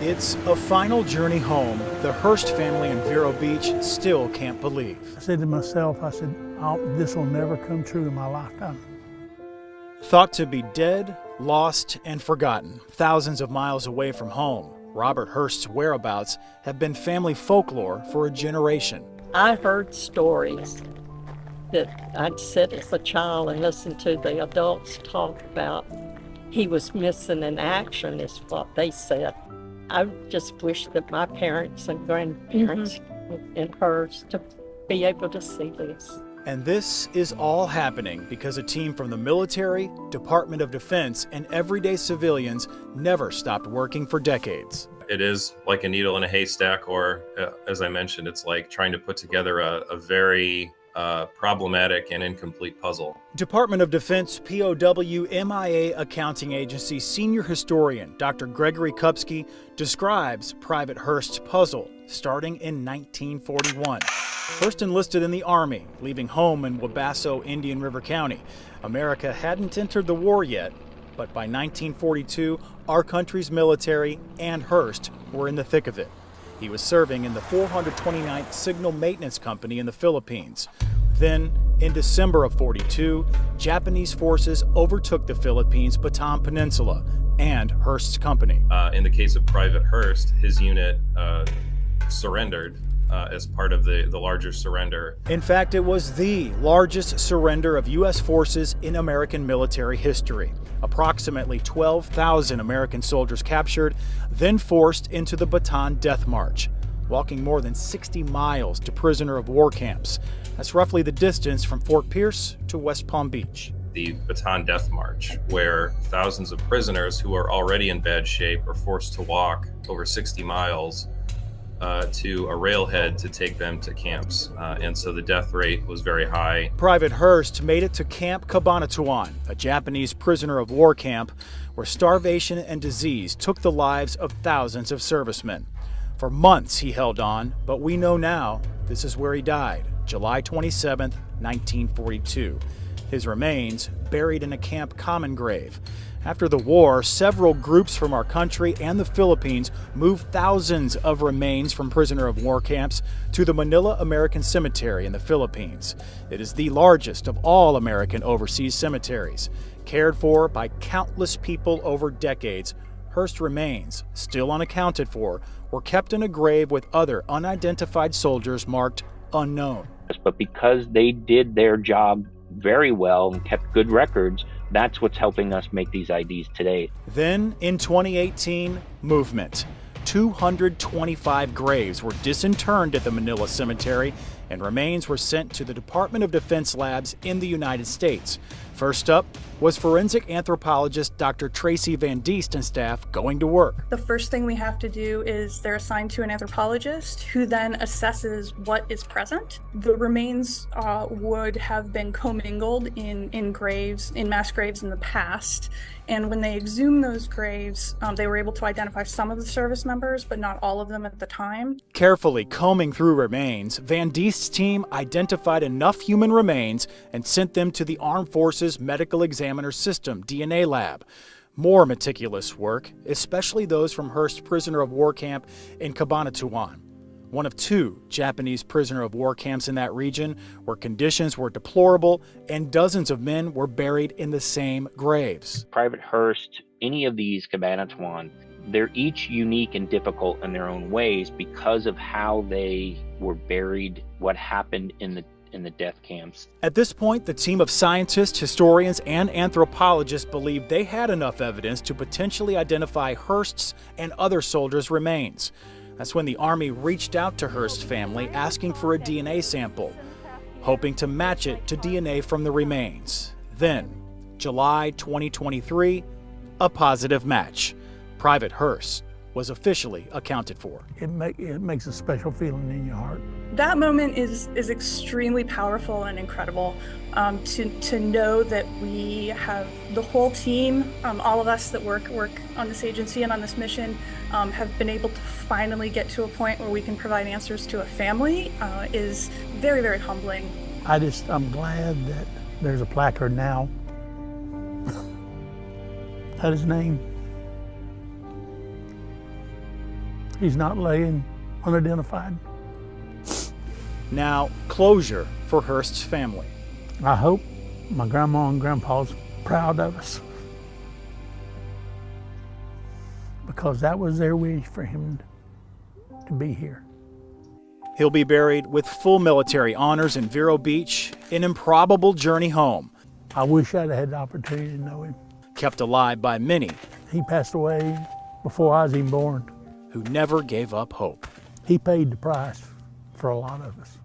It's a final journey home the Hearst family in Vero Beach still can't believe. I said to myself, this will never come true in my lifetime. Thought to be dead, lost, and forgotten, thousands of miles away from home, Robert Hearst's whereabouts have been family folklore for a generation. I heard stories that I'd sit as a child and listen to the adults talk about. He was missing in action, is what they said. I just wish that my parents and grandparents and hers to be able to see this. And this is all happening because a team from the military, Department of Defense, and everyday civilians never stopped working for decades. It is like a needle in a haystack, or as I mentioned, it's like trying to put together a very problematic and incomplete puzzle. Department of Defense POW MIA Accounting Agency senior historian Dr. Gregory Kupsky describes Private Hearst's puzzle starting in 1941. Hearst enlisted in the Army, leaving home in Wabasso, Indian River County. America hadn't entered the war yet, but by 1942, our country's military and Hearst were in the thick of it. He was serving in the 429th Signal Maintenance Company in the Philippines. Then, in December of 42, Japanese forces overtook the Philippines' Bataan Peninsula and Hearst's company. In the case of Private Hearst, his unit surrendered as part of the larger surrender. In fact, it was the largest surrender of U.S. forces in American military history. Approximately 12,000 American soldiers captured, then forced into the Bataan Death March, walking more than 60 miles to prisoner of war camps. That's roughly the distance from Fort Pierce to West Palm Beach. The Bataan Death March, where thousands of prisoners who are already in bad shape are forced to walk over 60 miles to a railhead to take them to camps. And so the death rate was very high. Private Hearst made it to Camp Cabanatuan, a Japanese prisoner of war camp where starvation and disease took the lives of thousands of servicemen. For months he held on, but we know now this is where he died, July 27, 1942. His remains buried in a camp common grave. After the war, several groups from our country and the Philippines moved thousands of remains from prisoner of war camps to the Manila American Cemetery in the Philippines. It is the largest of all American overseas cemeteries. Cared for by countless people over decades, Hearst remains, still unaccounted for, were kept in a grave with other unidentified soldiers marked unknown. But because they did their job very well and kept good records, that's what's helping us make these IDs today. Then, in 2018, movement. 225 graves were disinterred at the Manila Cemetery, and remains were sent to the Department of Defense labs in the United States. First up was forensic anthropologist Dr. Tracy Van Diest and staff going to work. The first thing we have to do is they're assigned to an anthropologist who then assesses what is present. The remains would have been commingled in graves, in mass graves in the past. And when they exhumed those graves, they were able to identify some of the service members, but not all of them at the time. Carefully combing through remains, Van Diest's team identified enough human remains and sent them to the Armed Forces Medical Examiner System, DNA lab. More meticulous work, especially those from Hearst prisoner of war camp in Cabanatuan, one of two Japanese prisoner of war camps in that region where conditions were deplorable and dozens of men were buried in the same graves. Private Hearst, any of these Cabanatuan, they're each unique and difficult in their own ways because of how they were buried, what happened in the death camps. At this point, the team of scientists, historians, and anthropologists believed they had enough evidence to potentially identify Hearst's and other soldiers' remains. That's when the Army reached out to Hearst's family asking for a DNA sample, hoping to match it to DNA from the remains. Then, July 2023, a positive match. Private Hearst was officially accounted for. It makes a special feeling in your heart. That moment is extremely powerful and incredible. To know that we have the whole team, all of us that work on this agency and on this mission, have been able to finally get to a point where we can provide answers to a family is very, very humbling. I'm glad that there's a placard now. That his name. He's not laying unidentified. Now, closure for Hurst's family. I hope my grandma and grandpa's proud of us, because that was their wish for him to be here. He'll be buried with full military honors in Vero Beach, an improbable journey home. I wish I'd had the opportunity to know him. Kept alive by many He passed away before I was even born. who never gave up hope. He paid the price for a lot of us.